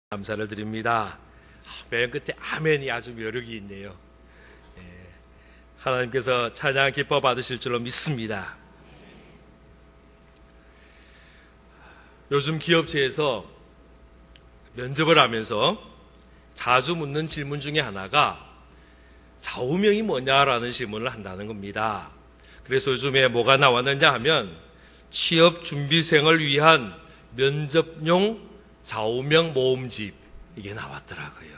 감사를 드립니다. 매연 끝에 아멘이 아주 묘력이 있네요. 하나님께서 찬양 기뻐 받으실 줄로 믿습니다. 요즘 기업체에서 면접을 하면서 자주 묻는 질문 중에 하나가 좌우명이 뭐냐라는 질문을 한다는 겁니다. 그래서 요즘에 뭐가 나왔느냐 하면 취업준비생을 위한 면접용 좌우명 모음집, 이게 나왔더라고요.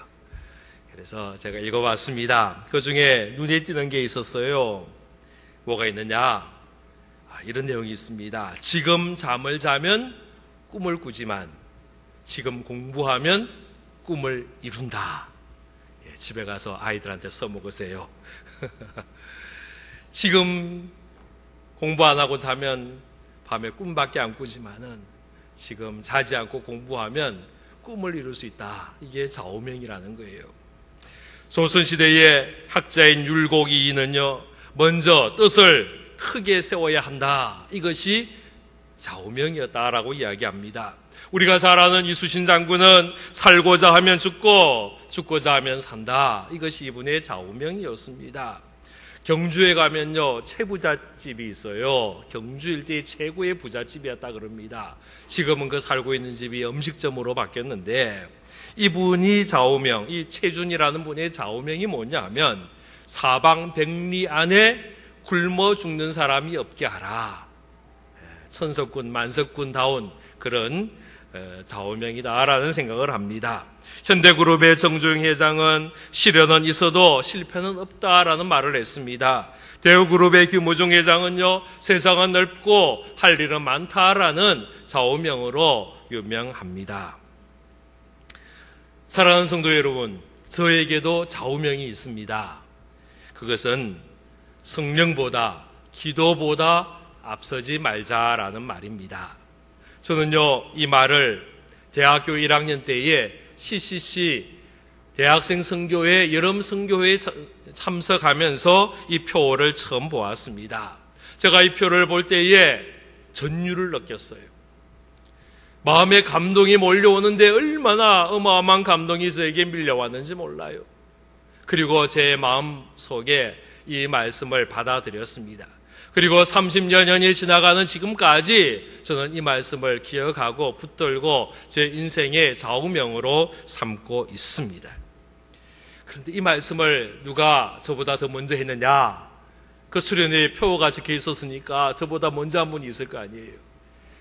그래서 제가 읽어봤습니다. 그 중에 눈에 띄는 게 있었어요. 뭐가 있느냐? 이런 내용이 있습니다. 지금 잠을 자면 꿈을 꾸지만 지금 공부하면 꿈을 이룬다. 집에 가서 아이들한테 써먹으세요. 지금 공부 안 하고 자면 밤에 꿈밖에 안 꾸지만은 지금 자지 않고 공부하면 꿈을 이룰 수 있다. 이게 좌우명이라는 거예요. 조선시대의 학자인 율곡이는요, 먼저 뜻을 크게 세워야 한다. 이것이 좌우명이었다라고 이야기합니다. 우리가 잘 아는 이수신 장군은 살고자 하면 죽고 죽고자 하면 산다. 이것이 이분의 좌우명이었습니다. 경주에 가면요, 채부잣집이 있어요. 경주 일대의 최고의 부잣집이었다 그럽니다. 지금은 그 살고 있는 집이 음식점으로 바뀌었는데, 이분이 좌우명, 이 채준이라는 분의 좌우명이 뭐냐 하면 사방백리 안에 굶어 죽는 사람이 없게 하라. 천석군, 만석군다운 그런 좌우명이다라는 생각을 합니다. 현대그룹의 정주영 회장은 시련은 있어도 실패는 없다라는 말을 했습니다. 대우그룹의 김우중 회장은요, 세상은 넓고 할 일은 많다라는 좌우명으로 유명합니다. 사랑하는 성도 여러분, 저에게도 좌우명이 있습니다. 그것은 성령보다, 기도보다 앞서지 말자라는 말입니다. 저는요, 이 말을 대학교 1학년 때에 CCC 대학생 선교회, 여름 선교회에 참석하면서 이 표를 처음 보았습니다. 제가 이 표를 볼 때에 전율을 느꼈어요. 마음에 감동이 몰려오는데 얼마나 어마어마한 감동이 저에게 밀려왔는지 몰라요. 그리고 제 마음 속에 이 말씀을 받아들였습니다. 그리고 30여년이 지나가는 지금까지 저는 이 말씀을 기억하고 붙들고 제 인생의 좌우명으로 삼고 있습니다. 그런데 이 말씀을 누가 저보다 더 먼저 했느냐? 그 수련회에 표가 적혀 있었으니까 저보다 먼저 한 분이 있을 거 아니에요.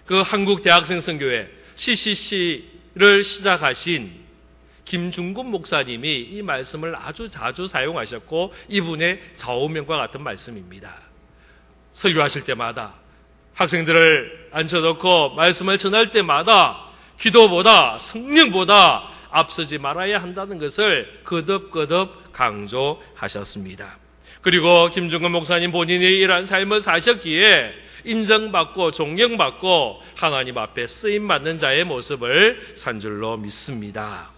그 한국 대학생 선교회 CCC를 시작하신 김중근 목사님이 이 말씀을 아주 자주 사용하셨고, 이분의 좌우명과 같은 말씀입니다. 설교하실 때마다 학생들을 앉혀놓고 말씀을 전할 때마다 기도보다 성령보다 앞서지 말아야 한다는 것을 거듭거듭 강조하셨습니다. 그리고 김중근 목사님 본인이 이러한 삶을 사셨기에 인정받고 존경받고 하나님 앞에 쓰임받는 자의 모습을 산 줄로 믿습니다.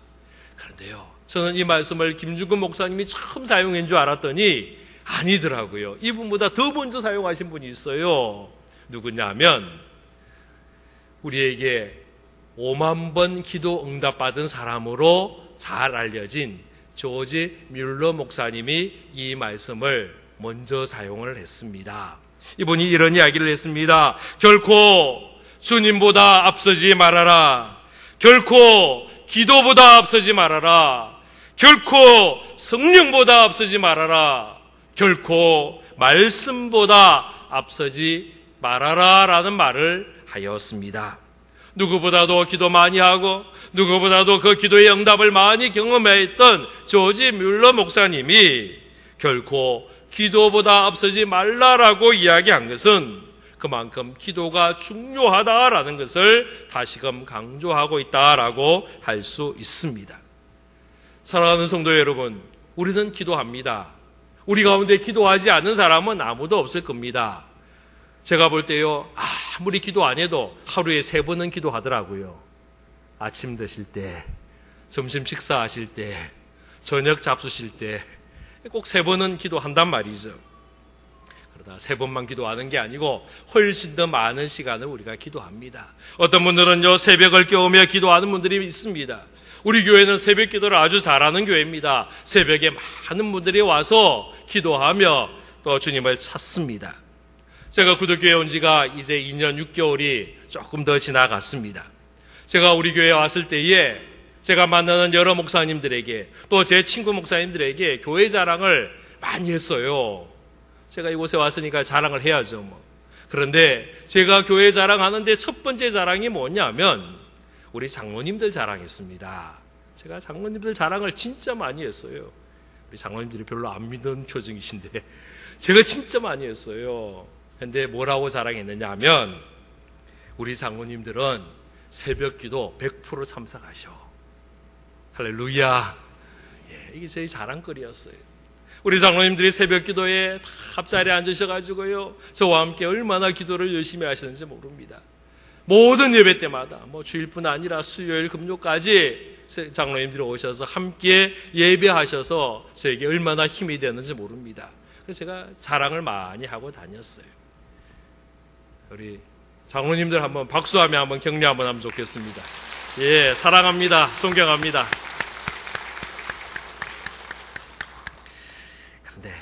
그런데요, 저는 이 말씀을 김중근 목사님이 처음 사용한 줄 알았더니 아니더라고요. 이분보다 더 먼저 사용하신 분이 있어요. 누구냐 하면 우리에게 5만 번 기도 응답받은 사람으로 잘 알려진 조지 뮬러 목사님이 이 말씀을 먼저 사용을 했습니다. 이분이 이런 이야기를 했습니다. 결코 주님보다 앞서지 말아라. 결코 기도보다 앞서지 말아라. 결코 성령보다 앞서지 말아라. 결코 말씀보다 앞서지 말아라 라는 말을 하였습니다. 누구보다도 기도 많이 하고 누구보다도 그 기도의 응답을 많이 경험했던 조지 뮬러 목사님이 결코 기도보다 앞서지 말라라고 이야기한 것은 그만큼 기도가 중요하다라는 것을 다시금 강조하고 있다라고 할 수 있습니다. 사랑하는 성도 여러분, 우리는 기도합니다. 우리 가운데 기도하지 않는 사람은 아무도 없을 겁니다. 제가 볼 때요, 아무리 기도 안 해도 하루에 3번은 기도하더라고요. 아침 드실 때, 점심 식사하실 때, 저녁 잡수실 때 꼭 3번은 기도한단 말이죠. 그러다 3번만 기도하는 게 아니고 훨씬 더 많은 시간을 우리가 기도합니다. 어떤 분들은요, 새벽을 깨우며 기도하는 분들이 있습니다. 우리 교회는 새벽 기도를 아주 잘하는 교회입니다. 새벽에 많은 분들이 와서 기도하며 또 주님을 찾습니다. 제가 구도교회에 온 지가 이제 2년 6개월이 조금 더 지나갔습니다. 제가 우리 교회에 왔을 때에 제가 만나는 여러 목사님들에게 또 제 친구 목사님들에게 교회 자랑을 많이 했어요. 제가 이곳에 왔으니까 자랑을 해야죠, 뭐. 그런데 제가 교회 자랑하는데 첫 번째 자랑이 뭐냐면 우리 장로님들 자랑했습니다. 제가 장로님들 자랑을 진짜 많이 했어요. 우리 장로님들이 별로 안 믿는 표정이신데 제가 진짜 많이 했어요. 근데 뭐라고 자랑했느냐 하면 우리 장로님들은 새벽 기도 100% 참석하셔. 할렐루야. 예, 이게 제 자랑거리였어요. 우리 장로님들이 새벽 기도에 다 앞자리에 앉으셔가지고요, 저와 함께 얼마나 기도를 열심히 하시는지 모릅니다. 모든 예배 때마다 주일뿐 아니라 수요일, 금요까지 장로님들이 오셔서 함께 예배하셔서 저에게 얼마나 힘이 되는지 모릅니다. 그래서 제가 자랑을 많이 하고 다녔어요. 우리 장로님들 한번 박수하며 한번 격려 한번 하면 좋겠습니다. 예, 사랑합니다. 존경합니다. 그런데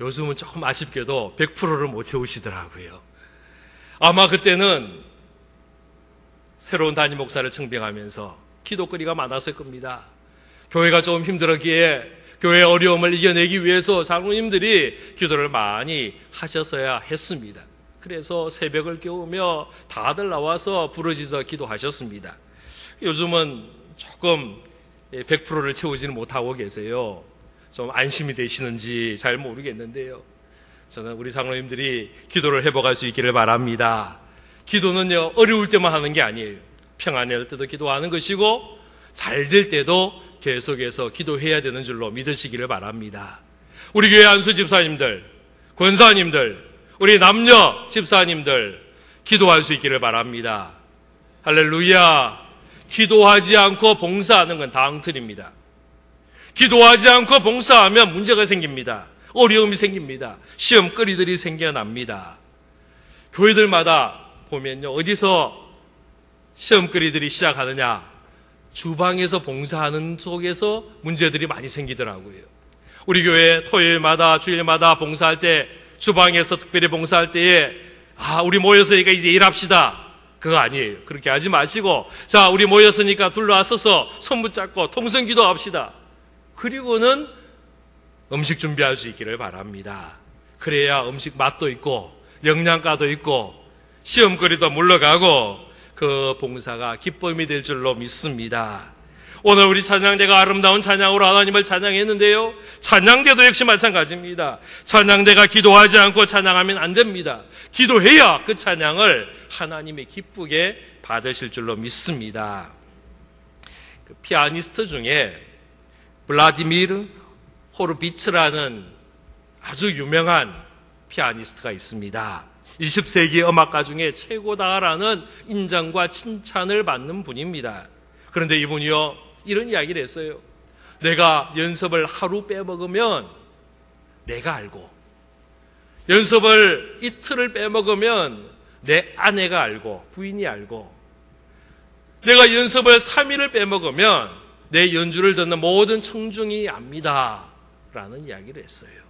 요즘은 조금 아쉽게도 100%를 못 채우시더라고요. 아마 그때는 새로운 담임 목사를 청빙하면서 기도거리가 많았을 겁니다. 교회가 좀 힘들었기에 교회의 어려움을 이겨내기 위해서 장로님들이 기도를 많이 하셨어야 했습니다. 그래서 새벽을 깨우며 다들 나와서 부르짖어 기도하셨습니다. 요즘은 조금 100%를 채우지는 못하고 계세요. 좀 안심이 되시는지 잘 모르겠는데요. 저는 우리 장로님들이 기도를 회복할 수 있기를 바랍니다. 기도는요, 어려울 때만 하는 게 아니에요. 평안할 때도 기도하는 것이고 잘 될 때도 계속해서 기도해야 되는 줄로 믿으시기를 바랍니다. 우리 교회 안수 집사님들, 권사님들, 우리 남녀 집사님들 기도할 수 있기를 바랍니다. 할렐루야. 기도하지 않고 봉사하는 건 다 엉터리입니다. 기도하지 않고 봉사하면 문제가 생깁니다. 어려움이 생깁니다. 시험거리들이 생겨납니다. 교회들마다 보면요, 어디서 시험거리들이 시작하느냐? 주방에서 봉사하는 속에서 문제들이 많이 생기더라고요. 우리 교회 토요일마다 주일마다 봉사할 때, 주방에서 특별히 봉사할 때에 우리 모였으니까 이제 일합시다. 그거 아니에요. 그렇게 하지 마시고, 자, 우리 모였으니까 둘러앉아서 손 붙잡고 통성기도 합시다. 그리고는 음식 준비할 수 있기를 바랍니다. 그래야 음식 맛도 있고 영양가도 있고 시험거리도 물러가고 그 봉사가 기쁨이 될 줄로 믿습니다. 오늘 우리 찬양대가 아름다운 찬양으로 하나님을 찬양했는데요, 찬양대도 역시 마찬가지입니다. 찬양대가 기도하지 않고 찬양하면 안 됩니다. 기도해야 그 찬양을 하나님이 기쁘게 받으실 줄로 믿습니다. 그 피아니스트 중에 블라디미르 호르비츠라는 아주 유명한 피아니스트가 있습니다. 20세기 음악가 중에 최고다라는 인정과 칭찬을 받는 분입니다. 그런데 이분이요, 이런 이야기를 했어요. 내가 연습을 하루 빼먹으면 내가 알고, 연습을 이틀을 빼먹으면 내 아내가 알고, 부인이 알고, 내가 연습을 3일을 빼먹으면 내 연주를 듣는 모든 청중이 압니다. 라는 이야기를 했어요.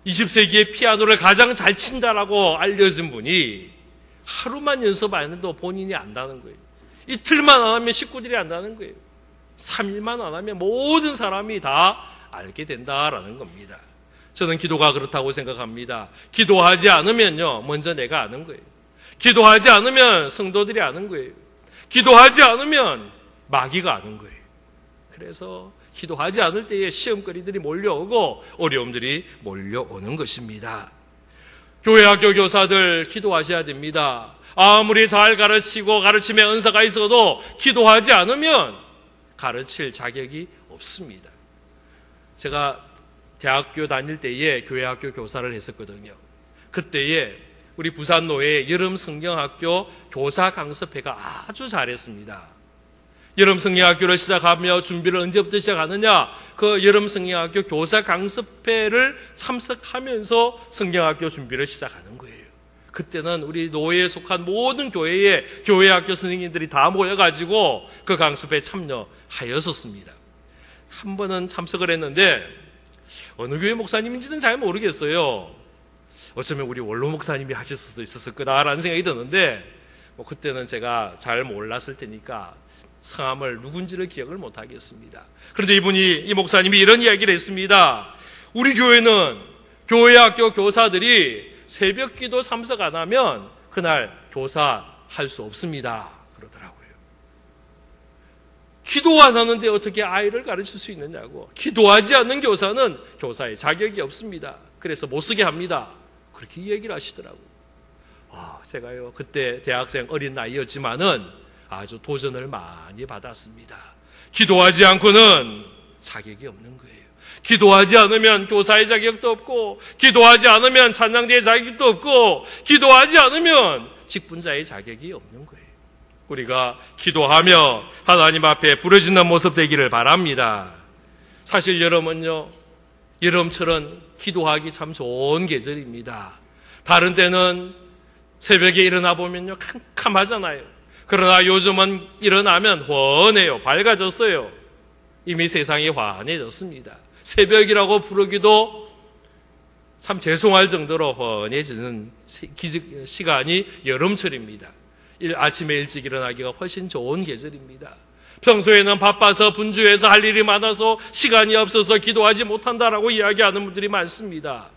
20세기에 피아노를 가장 잘 친다라고 알려진 분이 하루만 연습 안 해도 본인이 안다는 거예요. 이틀만 안 하면 식구들이 안다는 거예요. 3일만 안 하면 모든 사람이 다 알게 된다라는 겁니다. 저는 기도가 그렇다고 생각합니다. 기도하지 않으면요, 먼저 내가 아는 거예요. 기도하지 않으면 성도들이 아는 거예요. 기도하지 않으면 마귀가 아는 거예요. 그래서 기도하지 않을 때에 시험거리들이 몰려오고 어려움들이 몰려오는 것입니다. 교회 학교 교사들 기도하셔야 됩니다. 아무리 잘 가르치고 가르침에 은사가 있어도 기도하지 않으면 가르칠 자격이 없습니다. 제가 대학교 다닐 때에 교회 학교 교사를 했었거든요. 그때에 우리 부산노회 여름 성경학교 교사 강습회가 아주 잘했습니다. 여름 성경학교를 시작하며 준비를 언제부터 시작하느냐? 그 여름 성경학교 교사 강습회를 참석하면서 성경학교 준비를 시작하는 거예요. 그때는 우리 노예에 속한 모든 교회의 교회학교 선생님들이 다 모여가지고 그 강습에 참여하였었습니다. 한 번은 참석을 했는데 어느 교회 목사님인지는 잘 모르겠어요. 어쩌면 우리 원로 목사님이 하실 수도 있었을 거다라는 생각이 드는데 그때는 제가 잘 몰랐을 테니까 성함을 누군지를 기억을 못하겠습니다. 그런데 이 목사님이 이런 이야기를 했습니다. 우리 교회는 교회학교 교사들이 새벽 기도 참석 안 하면 그날 교사할 수 없습니다. 그러더라고요. 기도 안 하는데 어떻게 아이를 가르칠 수 있느냐고. 기도하지 않는 교사는 교사의 자격이 없습니다. 그래서 못 쓰게 합니다. 그렇게 얘기를 하시더라고요. 제가요, 그때 대학생 어린 나이였지만은 아주 도전을 많이 받았습니다. 기도하지 않고는 자격이 없는 거예요. 기도하지 않으면 교사의 자격도 없고, 기도하지 않으면 찬양대의 자격도 없고, 기도하지 않으면 직분자의 자격이 없는 거예요. 우리가 기도하며 하나님 앞에 부르짖는 모습 되기를 바랍니다. 사실 여름은요, 여름철은 기도하기 참 좋은 계절입니다. 다른 때는 새벽에 일어나 보면요, 캄캄하잖아요. 그러나 요즘은 일어나면 환해요. 밝아졌어요. 이미 세상이 환해졌습니다. 새벽이라고 부르기도 참 죄송할 정도로 환해지는 시간이 여름철입니다. 아침에 일찍 일어나기가 훨씬 좋은 계절입니다. 평소에는 바빠서 분주해서 할 일이 많아서 시간이 없어서 기도하지 못한다라고 이야기하는 분들이 많습니다.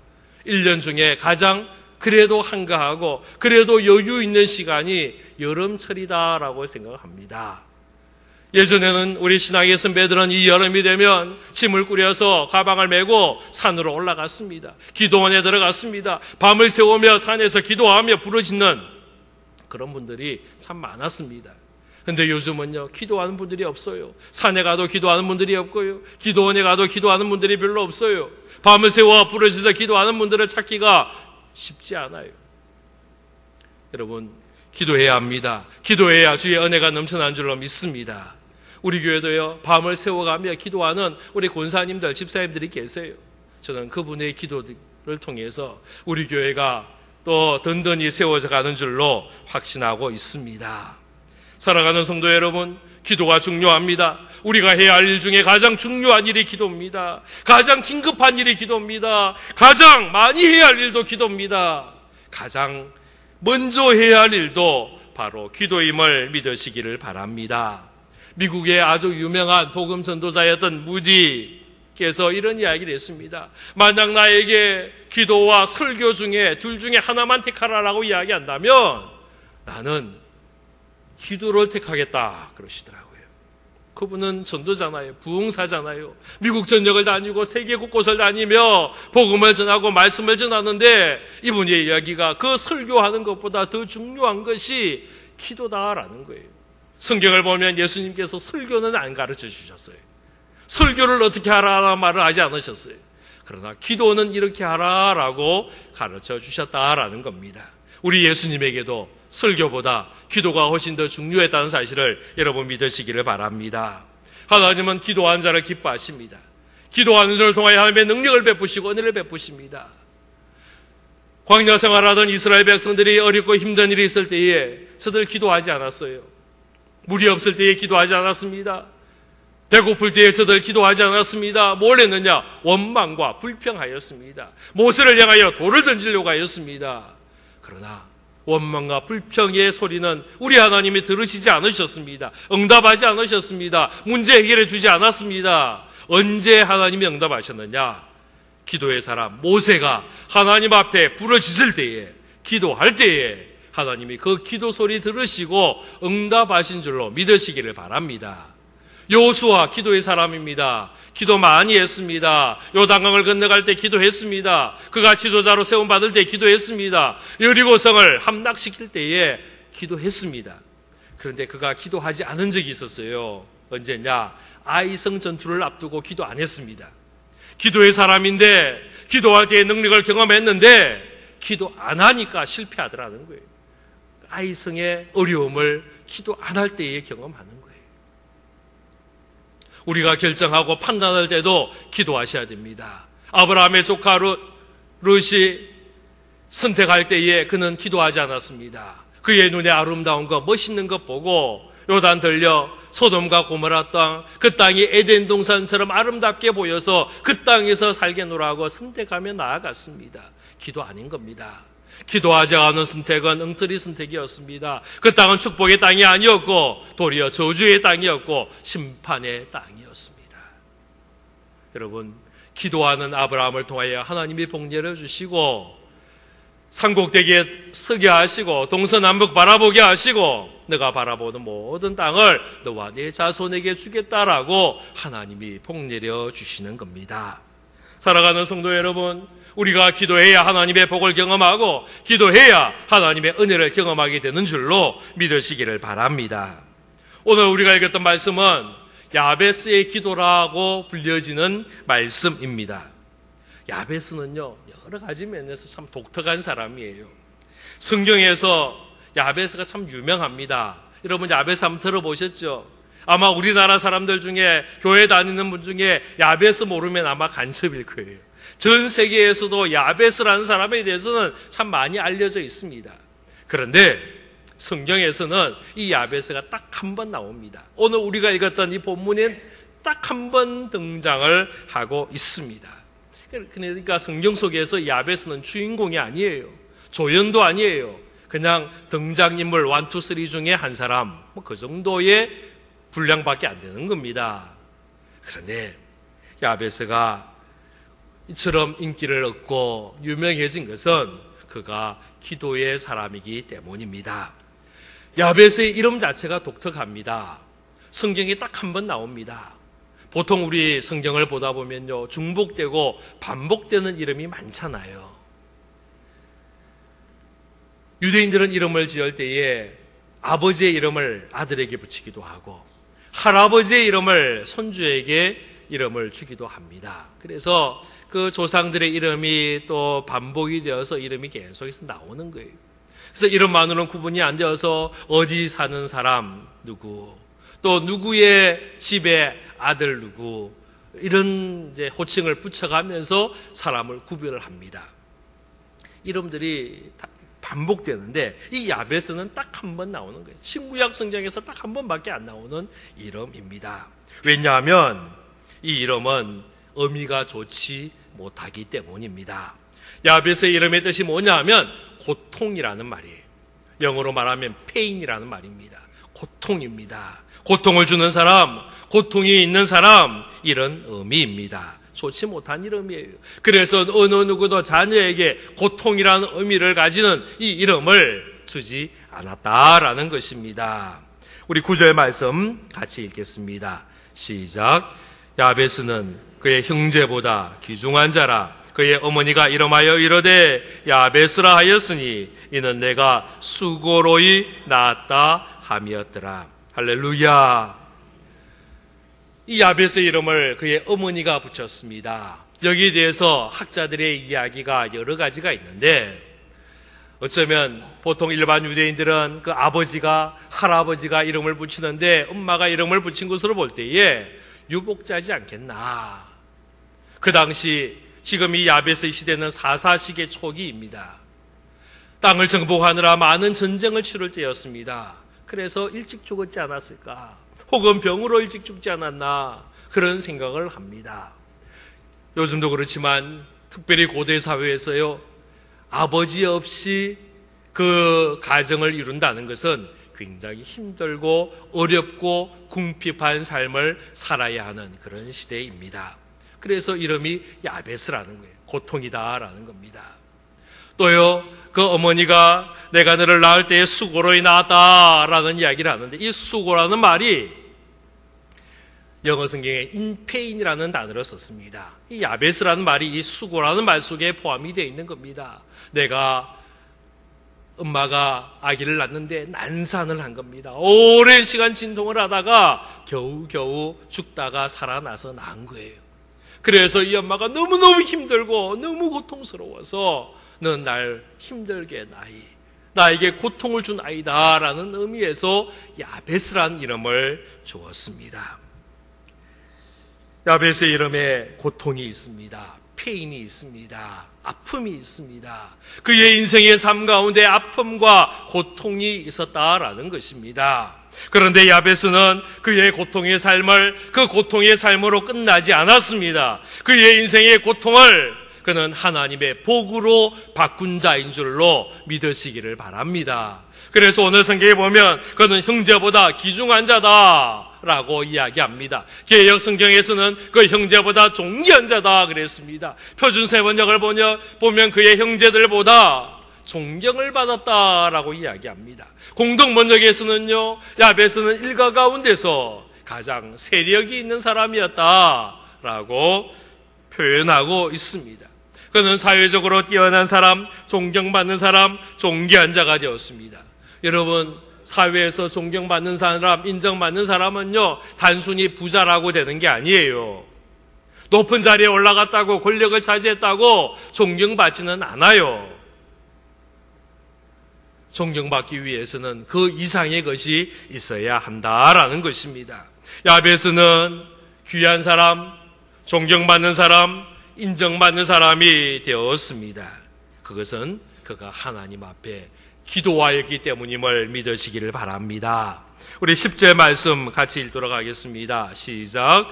1년 중에 가장 그래도 한가하고 그래도 여유 있는 시간이 여름철이다라고 생각합니다. 예전에는 우리 신앙의 선배들은 이 여름이 되면 짐을 꾸려서 가방을 메고 산으로 올라갔습니다. 기도원에 들어갔습니다. 밤을 새우며 산에서 기도하며 부르짖는 그런 분들이 참 많았습니다. 근데 요즘은요, 기도하는 분들이 없어요. 산에 가도 기도하는 분들이 없고요. 기도원에 가도 기도하는 분들이 별로 없어요. 밤을 새워 부르짖어 기도하는 분들을 찾기가 쉽지 않아요. 여러분, 기도해야 합니다. 기도해야 주의 은혜가 넘쳐난 줄로 믿습니다. 우리 교회도요, 밤을 새워가며 기도하는 우리 권사님들, 집사님들이 계세요. 저는 그분의 기도를 통해서 우리 교회가 또 든든히 세워져 가는 줄로 확신하고 있습니다. 사랑하는 성도 여러분, 기도가 중요합니다. 우리가 해야 할 일 중에 가장 중요한 일이 기도입니다. 가장 긴급한 일이 기도입니다. 가장 많이 해야 할 일도 기도입니다. 가장 먼저 해야 할 일도 바로 기도임을 믿으시기를 바랍니다. 미국의 아주 유명한 복음 전도자였던 무디께서 이런 이야기를 했습니다. 만약 나에게 기도와 설교 중에 둘 중에 하나만 택하라라고 이야기한다면 나는 기도를 택하겠다 그러시더라고요. 그분은 전도잖아요. 부흥사잖아요. 미국 전역을 다니고 세계 곳곳을 다니며 복음을 전하고 말씀을 전하는데 이분의 이야기가 그 설교하는 것보다 더 중요한 것이 기도다라는 거예요. 성경을 보면 예수님께서 설교는 안 가르쳐 주셨어요. 설교를 어떻게 하라라는 말을 하지 않으셨어요. 그러나 기도는 이렇게 하라라고 가르쳐 주셨다라는 겁니다. 우리 예수님에게도 설교보다 기도가 훨씬 더 중요했다는 사실을 여러분 믿으시기를 바랍니다. 하나님은 기도하는 자를 기뻐하십니다. 기도하는 자를 통하여 하나님의 능력을 베푸시고 은혜를 베푸십니다. 광야 생활하던 이스라엘 백성들이 어렵고 힘든 일이 있을 때에 저들 기도하지 않았어요. 물이 없을 때에 기도하지 않았습니다. 배고플 때에 저들 기도하지 않았습니다. 뭘 했느냐? 원망과 불평하였습니다. 모세를 향하여 돌을 던지려고 하였습니다. 그러나 원망과 불평의 소리는 우리 하나님이 들으시지 않으셨습니다. 응답하지 않으셨습니다. 문제 해결해 주지 않았습니다. 언제 하나님이 응답하셨느냐? 기도의 사람 모세가 하나님 앞에 부르짖을 때에, 기도할 때에 하나님이 그 기도 소리 들으시고 응답하신 줄로 믿으시기를 바랍니다. 여호수아 기도의 사람입니다. 기도 많이 했습니다. 요단강을 건너갈 때 기도했습니다. 그가 지도자로 세움받을 때 기도했습니다. 여리고성을 함락시킬 때에 기도했습니다. 그런데 그가 기도하지 않은 적이 있었어요. 언제냐? 아이성 전투를 앞두고 기도 안 했습니다. 기도의 사람인데 기도할 때의 능력을 경험했는데 기도 안 하니까 실패하더라는 거예요. 아이성의 어려움을 기도 안 할 때에 경험하는 거예요. 우리가 결정하고 판단할 때도 기도하셔야 됩니다. 아브라함의 조카 룻이 선택할 때에 그는 기도하지 않았습니다. 그의 눈에 아름다운 것, 멋있는 것 보고 요단 들려 소돔과 고모라 땅, 그 땅이 에덴 동산처럼 아름답게 보여서 그 땅에서 살겠노라고 선택하며 나아갔습니다. 기도 아닌 겁니다. 기도하지 않은 선택은 엉터리 선택이었습니다. 그 땅은 축복의 땅이 아니었고 도리어 저주의 땅이었고 심판의 땅이었습니다. 여러분, 기도하는 아브라함을 통하여 하나님이 복 내려주시고 산꼭대기에 서게 하시고 동서남북 바라보게 하시고 너가 바라보는 모든 땅을 너와 네 자손에게 주겠다라고 하나님이 복 내려주시는 겁니다. 살아가는 성도 여러분, 우리가 기도해야 하나님의 복을 경험하고 기도해야 하나님의 은혜를 경험하게 되는 줄로 믿으시기를 바랍니다. 오늘 우리가 읽었던 말씀은 야베스의 기도라고 불려지는 말씀입니다. 야베스는요, 여러 가지 면에서 참 독특한 사람이에요. 성경에서 야베스가 참 유명합니다. 여러분 야베스 한번 들어보셨죠? 아마 우리나라 사람들 중에 교회 다니는 분 중에 야베스 모르면 아마 간첩일 거예요. 전 세계에서도 야베스라는 사람에 대해서는 참 많이 알려져 있습니다. 그런데 성경에서는 이 야베스가 딱 한 번 나옵니다. 오늘 우리가 읽었던 이 본문에 딱 한 번 등장을 하고 있습니다. 그러니까 성경 속에서 야베스는 주인공이 아니에요. 조연도 아니에요. 그냥 등장인물 1, 2, 3 중에 한 사람, 그 정도의 분량밖에 안 되는 겁니다. 그런데 야베스가 이처럼 인기를 얻고 유명해진 것은 그가 기도의 사람이기 때문입니다. 야베스의 이름 자체가 독특합니다. 성경에 딱 한 번 나옵니다. 보통 우리 성경을 보다 보면요, 중복되고 반복되는 이름이 많잖아요. 유대인들은 이름을 지을 때에 아버지의 이름을 아들에게 붙이기도 하고 할아버지의 이름을 손주에게 이름을 주기도 합니다. 그래서 그 조상들의 이름이 또 반복이 되어서 이름이 계속해서 나오는 거예요. 그래서 이름만으로는 구분이 안 되어서 어디 사는 사람 누구, 또 누구의 집에 아들 누구, 이런 이제 호칭을 붙여가면서 사람을 구별을 합니다. 이름들이 반복되는데 이 야베스는 딱 한 번 나오는 거예요. 신구약 성경에서 딱 한 번밖에 안 나오는 이름입니다. 왜냐하면 이 이름은 의미가 좋지 못하기 때문입니다. 야베스의 이름의 뜻이 뭐냐하면 고통이라는 말이에요. 영어로 말하면 pain이라는 말입니다. 고통입니다. 고통을 주는 사람, 고통이 있는 사람, 이런 의미입니다. 좋지 못한 이름이에요. 그래서 어느 누구도 자녀에게 고통이라는 의미를 가지는 이 이름을 주지 않았다라는 것입니다. 우리 9절 말씀 같이 읽겠습니다. 시작. 야베스는 그의 형제보다 귀중한 자라. 그의 어머니가 이름하여 이르되 야베스라 하였으니 이는 내가 수고로이 낳았다 함이었더라. 할렐루야. 이 야베스의 이름을 그의 어머니가 붙였습니다. 여기에 대해서 학자들의 이야기가 여러 가지가 있는데, 어쩌면 보통 일반 유대인들은 그 아버지가, 할아버지가 이름을 붙이는데 엄마가 이름을 붙인 것으로 볼 때에 유복자지 않겠나. 그 당시 지금 이 야베스 시대는 사사시기의 초기입니다. 땅을 정복하느라 많은 전쟁을 치를 때였습니다. 그래서 일찍 죽었지 않았을까? 혹은 병으로 일찍 죽지 않았나? 그런 생각을 합니다. 요즘도 그렇지만 특별히 고대 사회에서요, 아버지 없이 그 가정을 이룬다는 것은 굉장히 힘들고 어렵고 궁핍한 삶을 살아야 하는 그런 시대입니다. 그래서 이름이 야베스라는 거예요. 고통이다라는 겁니다. 또요, 그 어머니가 내가 너를 낳을 때에 수고로이 낳았다라는 이야기를 하는데, 이 수고라는 말이 영어 성경에 in pain이라는 단어를 썼습니다. 이 야베스라는 말이 이 수고라는 말 속에 포함이 되어 있는 겁니다. 내가 엄마가 아기를 낳는데 난산을 한 겁니다. 오랜 시간 진통을 하다가 겨우겨우 죽다가 살아나서 낳은 거예요. 그래서 이 엄마가 너무너무 힘들고 너무 고통스러워서 넌 날 힘들게 나에게 고통을 준 아이다라는 의미에서 야베스라는 이름을 주었습니다. 야베스의 이름에 고통이 있습니다. 페인이 있습니다. 아픔이 있습니다. 그의 인생의 삶 가운데 아픔과 고통이 있었다라는 것입니다. 그런데 야베스는 그의 고통의 삶을 그 고통의 삶으로 끝나지 않았습니다. 그의 인생의 고통을 그는 하나님의 복으로 바꾼 자인 줄로 믿으시기를 바랍니다. 그래서 오늘 성경에 보면 그는 형제보다 귀중한 자다라고 이야기합니다. 개역 성경에서는 그 형제보다 존귀한 자다 그랬습니다. 표준 세번역을 보면 그의 형제들보다 존경을 받았다라고 이야기합니다. 공동 번역에서는요, 야베스는 일가 가운데서 가장 세력이 있는 사람이었다라고 표현하고 있습니다. 그는 사회적으로 뛰어난 사람, 존경받는 사람, 존귀한 자가 되었습니다. 여러분, 사회에서 존경받는 사람, 인정받는 사람은요, 단순히 부자라고 되는 게 아니에요. 높은 자리에 올라갔다고 권력을 차지했다고 존경받지는 않아요. 존경받기 위해서는 그 이상의 것이 있어야 한다라는 것입니다. 야베스는 귀한 사람, 존경받는 사람, 인정받는 사람이 되었습니다. 그것은 그가 하나님 앞에 기도하였기 때문임을 믿으시기를 바랍니다. 우리 10절 말씀 같이 읽도록 하겠습니다. 시작.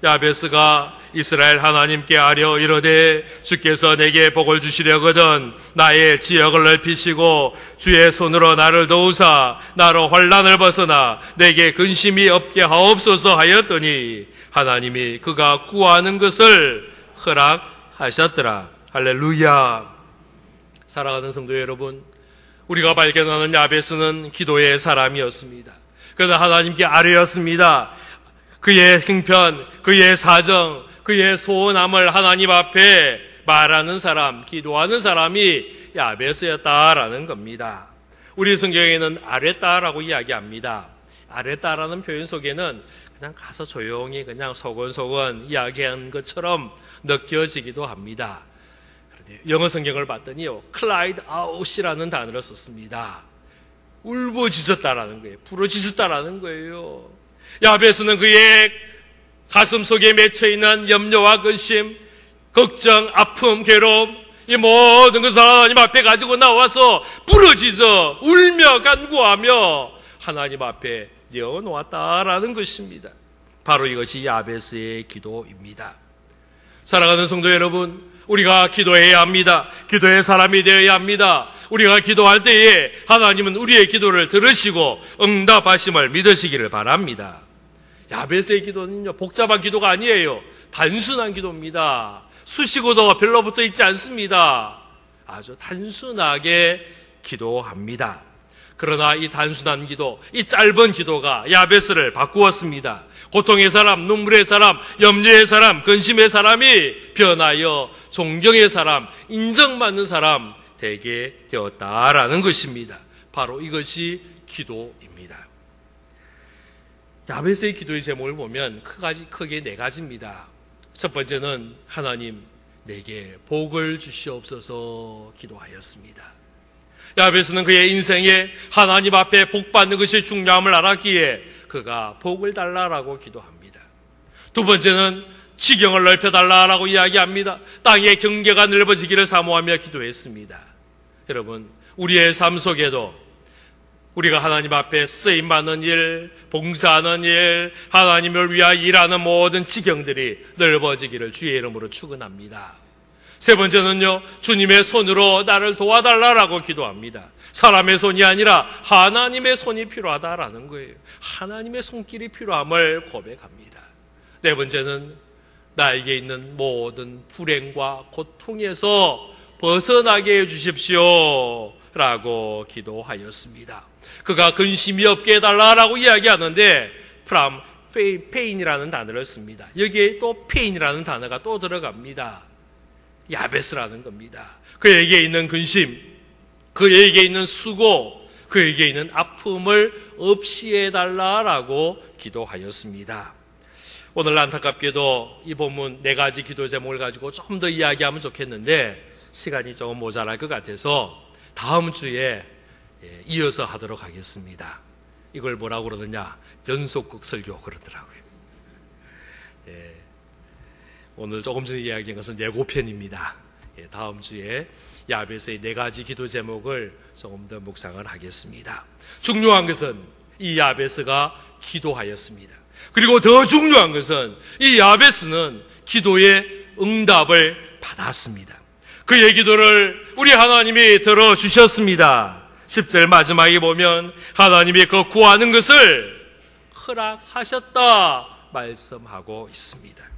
야베스가 이스라엘 하나님께 아뢰어 이르되 주께서 내게 복을 주시려거든 나의 지역을 넓히시고 주의 손으로 나를 도우사 나로 환난을 벗어나 내게 근심이 없게 하옵소서 하였더니 하나님이 그가 구하는 것을 허락하셨더라. 할렐루야. 사랑하는 성도 여러분, 우리가 발견하는 야베스는 기도의 사람이었습니다. 그는 하나님께 아뢰었습니다. 그의 형편, 그의 사정, 그의 소원함을 하나님 앞에 말하는 사람, 기도하는 사람이 야베스였다라는 겁니다. 우리 성경에는 아뢰다라고 이야기합니다. 아뢰다라는 표현 속에는 그냥 가서 조용히 그냥 소곤소곤 이야기한 것처럼 느껴지기도 합니다. 그런데 영어 성경을 봤더니요, cried out이라는 단어를 썼습니다. 울부짖었다라는 거예요. 부르짖었다라는 거예요. 야베스는 그의 가슴 속에 맺혀있는 염려와 근심, 걱정, 아픔, 괴로움, 이 모든 것을 하나님 앞에 가지고 나와서 부르짖어 울며 간구하며 하나님 앞에 내어놓았다라는 것입니다. 바로 이것이 야베스의 기도입니다. 사랑하는 성도 여러분, 우리가 기도해야 합니다. 기도의 사람이 되어야 합니다. 우리가 기도할 때에 하나님은 우리의 기도를 들으시고 응답하심을 믿으시기를 바랍니다. 야베스의 기도는요, 복잡한 기도가 아니에요. 단순한 기도입니다. 수식어도 별로 붙어 있지 않습니다. 아주 단순하게 기도합니다. 그러나 이 단순한 기도, 이 짧은 기도가 야베스를 바꾸었습니다. 고통의 사람, 눈물의 사람, 염려의 사람, 근심의 사람이 변하여 존경의 사람, 인정받는 사람 되게 되었다라는 것입니다. 바로 이것이 기도입니다. 야베스의 기도의 제목을 보면 크게 네 가지입니다. 첫 번째는 하나님 내게 복을 주시옵소서 기도하였습니다. 야베스는 그의 인생에 하나님 앞에 복 받는 것이 중요함을 알았기에 그가 복을 달라라고 기도합니다. 두 번째는 지경을 넓혀달라라고 이야기합니다. 땅의 경계가 넓어지기를 사모하며 기도했습니다. 여러분, 우리의 삶 속에도 우리가 하나님 앞에 쓰임받는 일, 봉사하는 일, 하나님을 위하여 일하는 모든 지경들이 넓어지기를 주의 이름으로 축원합니다. 세 번째는요, 주님의 손으로 나를 도와달라라고 기도합니다. 사람의 손이 아니라 하나님의 손이 필요하다라는 거예요. 하나님의 손길이 필요함을 고백합니다. 네 번째는 나에게 있는 모든 불행과 고통에서 벗어나게 해주십시오 라고 기도하였습니다. 그가 근심이 없게 해달라라고 이야기하는데 from pain이라는 단어를 씁니다. 여기에 또 pain이라는 단어가 또 들어갑니다. 야베스라는 겁니다. 그에게 있는 근심, 그에게 있는 수고, 그에게 있는 아픔을 없이 해달라라고 기도하였습니다. 오늘 안타깝게도 이 본문 네 가지 기도 제목을 가지고 좀 더 이야기하면 좋겠는데 시간이 조금 모자랄 것 같아서 다음 주에 이어서 하도록 하겠습니다. 이걸 뭐라고 그러느냐? 연속극 설교 그러더라고요. 오늘 조금 전에 이야기한 것은 예고편입니다. 다음 주에 야베스의 4가지 기도 제목을 조금 더 묵상을 하겠습니다. 중요한 것은 이 야베스가 기도하였습니다. 그리고 더 중요한 것은 이 야베스는 기도의 응답을 받았습니다. 그의 기도를 우리 하나님이 들어주셨습니다. 10절 마지막에 보면 하나님이 그 구하는 것을 허락하셨다 말씀하고 있습니다.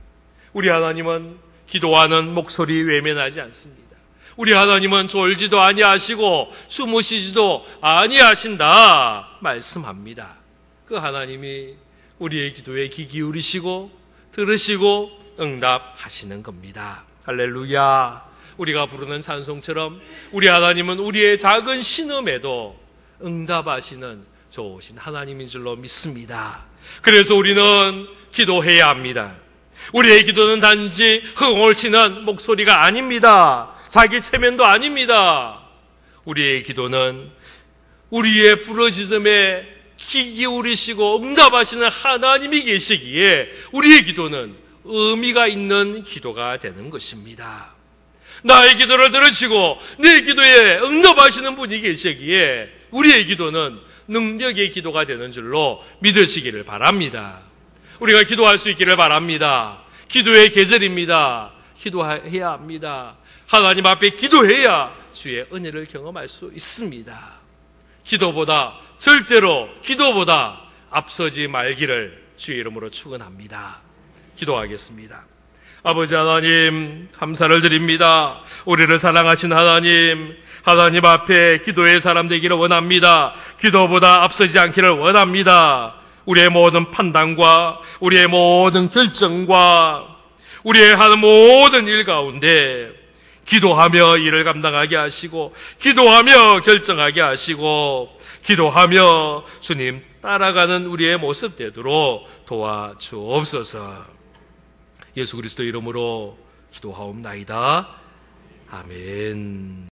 우리 하나님은 기도하는 목소리 외면하지 않습니다. 우리 하나님은 졸지도 아니하시고 주무시지도 아니하신다 말씀합니다. 그 하나님이 우리의 기도에 귀 기울이시고 들으시고 응답하시는 겁니다. 할렐루야. 우리가 부르는 찬송처럼 우리 하나님은 우리의 작은 신음에도 응답하시는 좋으신 하나님인 줄로 믿습니다. 그래서 우리는 기도해야 합니다. 우리의 기도는 단지 흥을 치는 목소리가 아닙니다. 자기 체면도 아닙니다. 우리의 기도는 우리의 부르짖음에 귀 기울이시고 응답하시는 하나님이 계시기에 우리의 기도는 의미가 있는 기도가 되는 것입니다. 나의 기도를 들으시고 내 기도에 응답하시는 분이 계시기에 우리의 기도는 능력의 기도가 되는 줄로 믿으시기를 바랍니다. 우리가 기도할 수 있기를 바랍니다. 기도의 계절입니다. 기도해야 합니다. 하나님 앞에 기도해야 주의 은혜를 경험할 수 있습니다. 절대로 기도보다 앞서지 말기를 주의 이름으로 축원합니다. 기도하겠습니다. 아버지 하나님, 감사를 드립니다. 우리를 사랑하신 하나님, 하나님 앞에 기도의 사람 되기를 원합니다. 기도보다 앞서지 않기를 원합니다. 우리의 모든 판단과 우리의 모든 결정과 우리의 하는 모든 일 가운데 기도하며 일을 감당하게 하시고 기도하며 결정하게 하시고 기도하며 주님 따라가는 우리의 모습 되도록 도와주옵소서. 예수 그리스도 이름으로 기도하옵나이다. 아멘.